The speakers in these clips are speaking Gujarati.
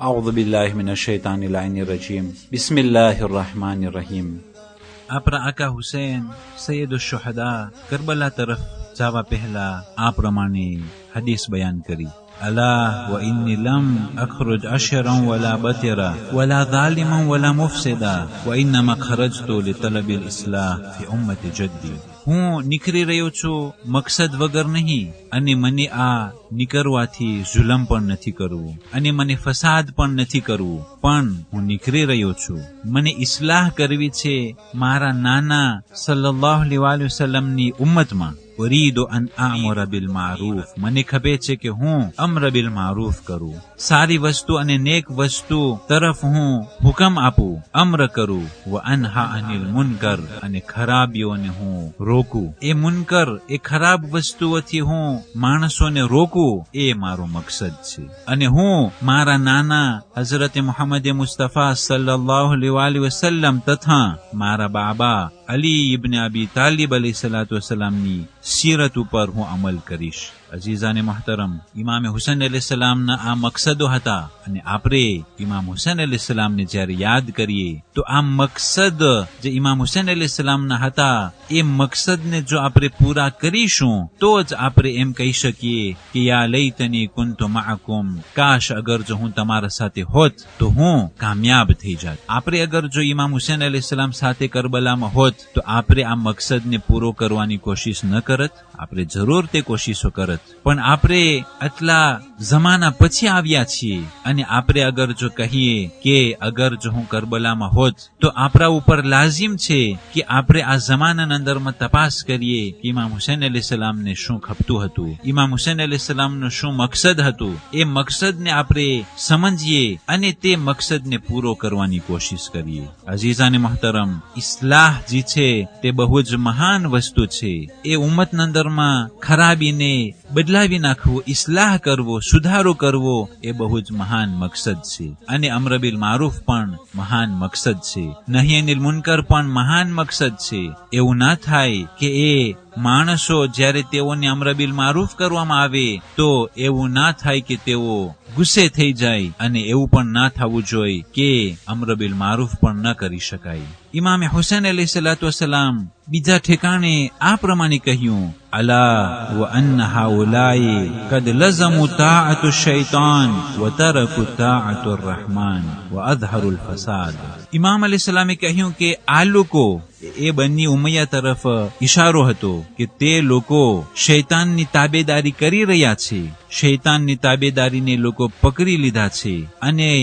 أعوذ بالله من الشيطان اللعين الرجيم بسم الله الرحمن الرحيم આપણા આકા હુસૈન સૈયદ શુહદા કરબલા તરફ જવા પહેલા આ પ્રમાણે હદીસ બયાન કરી. ألا وإني لم أخرج أشرا ولا بطرا ولا ظالما ولا مفسدا وإنما خرجت لطلب الإصلاح في أمة جدي. હું નીકળી રહ્યો છું મકસદ વગર નહીં, અને મને આ નીકળવાથી જુલમ પણ નથી કરવું અને મને ફસાદ પણ નથી કરવું, પણ હું નીકળી રહ્યો છું મને ઇસ્લાહ કરવી છે મારા નાના સલ્લલ્લાહુ અલૈહિ વસલ્લમની ઉમ્મતમાં. ઉરીદુ અન આમુર બિલ મારૂફ, મને ખબર છે કે હું અમ્ર બિલ મારૂફ કરું, સારી વસ્તુ અને નેક વસ્તુ તરફ હું હુકમ આપું, અમ્ર કરું. વ અનહા અનિલ મુનકર, અને ખરાબીઓને હું રોકું. એ મુનકર, એ ખરાબ વસ્તુઓથી હું માણસોને રોકું, એ મારો મકસદ છે. અને હું મારા નાના હઝરત મુહમ્મદ મુસ્તફા સલ્લલ્લાહુ અલૈહિ વસલ્લમ તથા મારા બાબા અલી ઇબ્ન અબી તાલિબ અલૈહિ સલાતુ વસલામની સીરત ઉપર હું અમલ કરીશ. અઝીઝાને મહતરમ, ઇમામ હુસૈન અલૈહિ સલામના આ મકસદો હતા, અને આપણે ઇમામ હુસૈન અલૈહિ સલામને જ્યારે યાદ કરીએ તો આ મકસદ જે ઇમામ હુસૈન અલૈહિ સલામના હતા, એ મકસદને જો આપણે પૂરા કરીશું તો જ આપણે એમ કહી શકીએ કે યા લૈતની કુન્તુ મઅકુમ, કાશ અગર જો હું તમારા સાથે હોત તો હું કામયાબ થઈ જાત. આપણે અગર જો ઇમામ હુસૈન અલૈહિ સલામ સાથે કરબલામાં હોત તો આપણે આ મકસદને પૂરો કરવાની કોશિશ ન કરત, આપણે જરૂર તે કોશિશો કરત. પણ આપણે આટલા જમાના પછી આવ્યા છીએ, અને આપણે અગર જો કહીએ કે અગર જો હું કરબલામાં હોત તો આપણા ઉપર લાઝિમ છે કે આપણે આ જમાનાના અંદરમાં તપાસ કરીએ કે ઇમામ હુસૈન અલૈહિ સલામને શું ખપતું હતું, ઇમામ હુસૈન અલૈહિ સલામનું શું મકસદ હતું, એ મકસદને આપણે સમજીએ અને તે મકસદને પૂરો કરવાની કોશિશ કરીએ. અઝીઝાને મહતરમ, ઇસ્લાહ જે છે તે બહુ જ મહાન વસ્તુ છે. એ ઉમ્મતના અંદરમાં ખરાબીને બદલાવી નાખવું, ઇસ્લાહ કરવો, સુધારો કરવો, એ બહુ જ મહાન મકસદ છે. અને અમ્ર બિલ મારૂફ પણ મહાન મકસદ છે, નહી અનિલ મુનકર પણ મહાન મકસદ છે. એવું ના થાય કે એ માણસો જ્યારે તેઓને અમ્ર બિલ મારૂફ કરવામાં આવે તો એવું ના થાય કે તેઓ ગુસ્સે થઈ જાય, અને એવું પણ ના થવું જોઈએ કે અમ્ર બિલ મારૂફ પણ ન કરી શકાય. ઇમામ હુસૈન અલૈહિ સલાતુ વસલામ બીજા ઠેકાણે આ પ્રમાણે કહ્યું, અલા વ અન્ન હાઉલાઈ કદ લઝમુ તાઅતુ શૈતાન વ તરકુ તાઅતુ રહમાન વ અઝહરુલ ફસાદ. ઇમામ અલૈહિ સલામે કહ્યું કે આ લોકો, એ બની ઉમૈયા તરફ ઇશારો હતો કે તે લોકો શૈતાનની તાબેદારી કરી રહ્યા છે, શૈતાનની તાબેદારીને લોકો પકડી લીધા છે, અને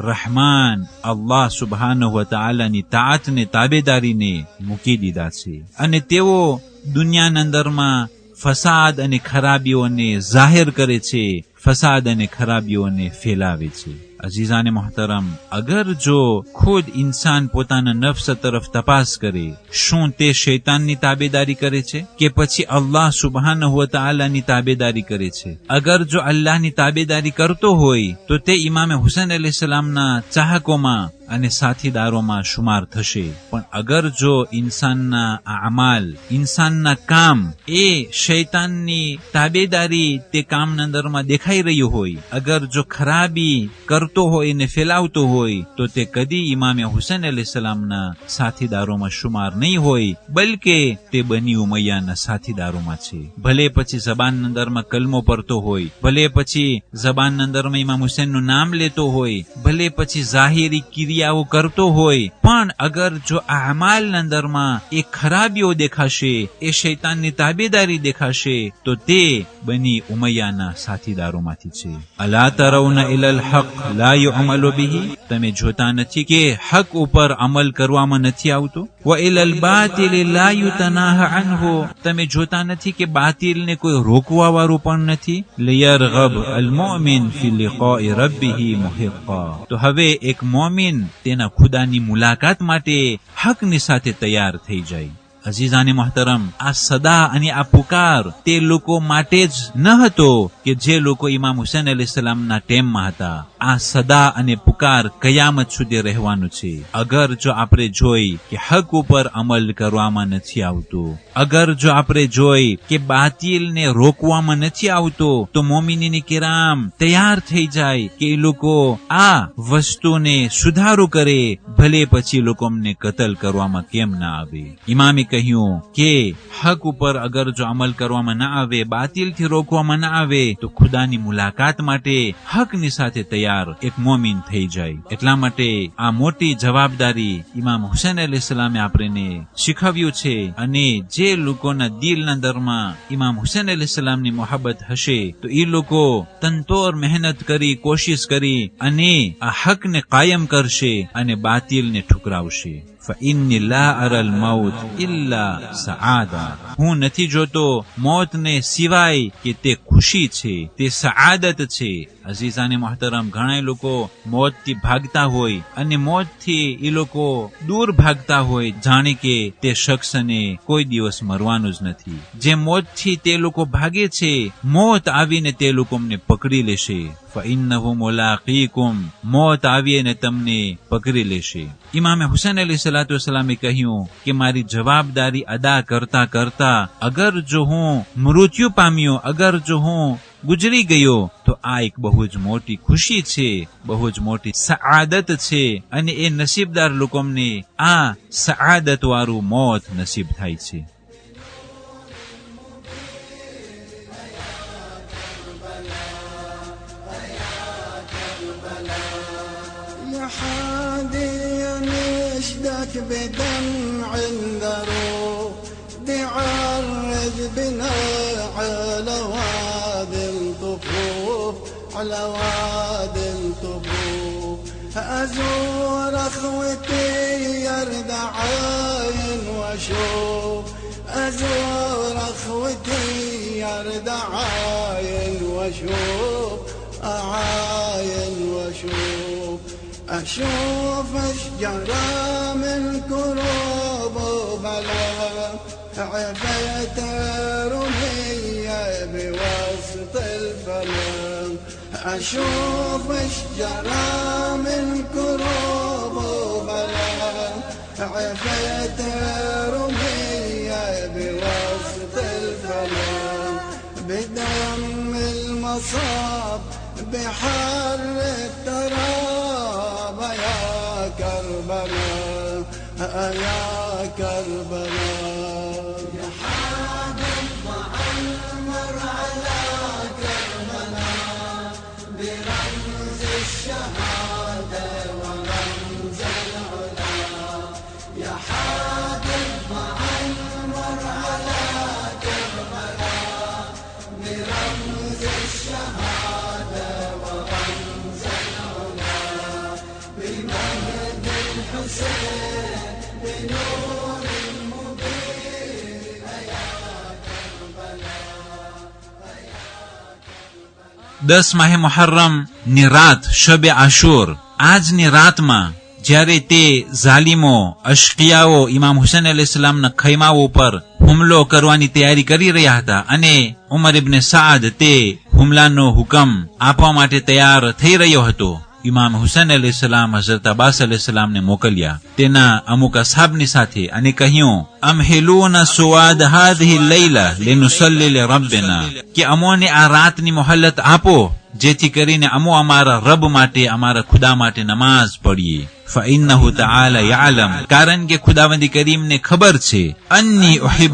રહમાન અલ્લાહ સુબહાનહુ વ તઆલાની તાઅતને તાબેદારીને મૂકી દીધા છે, અને તેઓ દુનિયાના અંદરમાં ફસાદ અને ખરાબીઓને જાહેર કરે છે, ફસાદ અને ખરાબીઓને ફેલાવે છે. અઝીઝાને મહતરમ, અગર જો ખુદ ઇન્સાન પોતાના નફ્સ તરફ તપાસ કરે, શું તે શૈતાનની તાબેદારી કરે છે કે પછી અલ્લાહ સુબહાનહુ વ તઆલાની તાબેદારી કરે છે? અગર જો અલ્લાહની તાબેદારી કરતો હોય તો તે ઇમામ હુસૈન અલૈહિ સલામના ચાહકોમાં અને સાથીદારોમાં શુમાર થશે. પણ અગર જો ઇન્સાનના અમાલ, ઇન્સાનના કામ એ શૈતાનની તાબેદારી તે કામના અંદરમાં દેખાઈ રહ્યું હોય, અગર જો ખરાબી કરતો હોય ને ફેલાવતો હોય, તો તે કદી ઇમામે હુસૈન અલૈહિ સલામના સાથીદારોમાં શુમાર નહીં હોય, બલકે તે બની ઉમૈયાના સાથીદારોમાં છે. ભલે પછી જબાનના અંદરમાં કલમો પડતો હોય, ભલે પછી જબાનના અંદરમાં ઇમામ હુસૈનનું નામ લેતો હોય, ભલે પછી જાહેરી ક્રિયાઓ કરતો હોય, પણ અગર જો આ અમાલના અંદરમાં એ ખરાબીઓ દેખાશે, એ શૈતાનની તાબેદારી દેખાશે, તો તે બની ઉમૈયાના સાથીદારોમાંથી છે. અલા તરૌના ઇલલ હક લા યુઅમલુ બિહી, તમે જોતા નથી કે હક ઉપર અમલ કરવામાં નથી આવતો? وَإِلَى الْبَاطِلِ لَا يُتَنَاهَ عَنْهُ તમે જોતા નથી કે બાતિલને કોઈ રોકવા વાળું પણ નથી. لِيَرْغَبَ الْمُؤْمِنُ فِي لِقَاءِ رَبِّهِ مُحِقًّا તો હવે એક મોમિન તેના ખુદાની મુલાકાત માટે હકની સાથે તૈયાર થઈ જાય. અઝીઝાને મોહતરમ, આ સદા અને આ પુકાર તે લોકો માટે જ ન હતો કે જે લોકો ઇમામ હુસૈન અલૈહિસ્સલામના ટાઈમમાં હતા. આ સદા અને પુકાર કયામત સુધી રહેવાનું છે. અગર જો આપણે જોઈ કે હક ઉપર અમલ કરવામાં નથી આવતો, અગર જો આપણે જોઈ કે બાતિલને રોકવામાં નથી આવતો, તો મોમિનીને કિરામ તૈયાર થઈ જાય કે એ લોકો આ વસ્તુને સુધારો કરે, ભલે પછી લોકો અમને કતલ કરવામાં કેમ ના આવે. ઇમામે કહ્યું કે હક ઉપર અગર જો અમલ કરવામાં ના આવે, બાતિલથી રોકવામાં ના આવે, તો ખુદાની મુલાકાત માટે હકની સાથે તૈયાર એક મોમિન થઈ જાય. એટલા માટે આ મોટી જવાબદારી ઇમામ હુસૈન અલૈહિસ્સલામે આપણને શીખવ્યું છે. અને જે લોકોના દિલના અંદરમાં ઇમામ હુસૈન અલૈહિસ્સલામની મોહબ્બત હશે, તો એ લોકો તનતોડ મહેનત કરી, કોશિશ કરી અને આ હકને કાયમ કરશે અને બાતિલને ઠુકરાવશે. فإني لا أرى الموت إلا سعادة હું નથી જોતો મોતને સિવાય કે તે ખુશી છે, તે સઆદત છે. અઝીઝાને મોહતરમ, ઘણા લોકો મોતથી ભાગતા હોય અને મોતથી એ લોકો દૂર ભાગતા હોય, જાણે કે તે શખ્સને કોઈ દિવસ મરવાનું જ નથી. જે મોતથી તે લોકો ભાગે છે, મોત આવીને તે લોકો અમને પકડી લેશે. فإنه ملاقيكم મોત આવીને તમને પકડી લેશે. ઇમામે હુસૈન અલૈહિસ્સલાતુ વસ્સલામે કહ્યું કે મારી જવાબદારી અદા કરતા કરતા અગર જો હું મૃત્યુ પામ્યો, અગર જો હું ગુજરી ગયો, તો આ એક બહુ જ મોટી ખુશી છે, બહુ જ મોટી સઆદત છે. અને એ નસીબદાર લોકોને આ સઆદત વાળું મોત નસીબ થાય છે. بدمع الدروب بعرج بنا على وادي الطفوف، على وادي الطفوف. أزور أخوتي يرد عاين واشوف، أزور أخوتي يرد عاين واشوف، أعاين واشوف. أشوف أشجارا من كروب وبلا، عفيت رمية بوسط الفلا. أشوف أشجارا من كروب وبلا، عفيت رمية بوسط الفلا. بدم المصاب بحر التراب يا كربلاء، يا كربلاء. يا حامل معمر على كربلاء برمز الشهادة ورمز العلا. يا حامل معمر على كربلاء برمز الشهادة ورمز العلا. بمهد الحسين بنور المبين يا كربلاء. 10 માહે મુહર્રમ ની રાત શબે આશુર. આજની રાતમાં જ્યારે તે ઝાલિમો અશકિયાઓ ઇમામ હુસૈન અલૈહિસ્સલામના ખૈમાઓ ઉપર હુમલો કરવાની તૈયારી કરી રહ્યા હતા અને ઉમર ઇબ્ન સાદ તે હુમલાનો હુકમ આપવા માટે તૈયાર થઈ રહ્યો હતો, ઇમામ હુસૈન અલૈહિસ્સલામ હઝરત અબ્બાસ અલૈહિસ્સલામને મોકલ્યા તેના અમુક અસહાબની સાથે અને કહ્યું, અમહિલુના સુવાદ હાધિહી લૈલા લિનુસલ્લી લિરબ્બિના કે અમોને આ રાતની મોહલત આપો, જેથી કરીને અમો અમારા રબ માટે, અમારા ખુદા માટે નમાઝ પડીએ. ફઇન્નહુ તઆલા યઅલમ કારણ કે ખુદાવંદ કરીમને ખબર છે, અન્ની ઉહિબ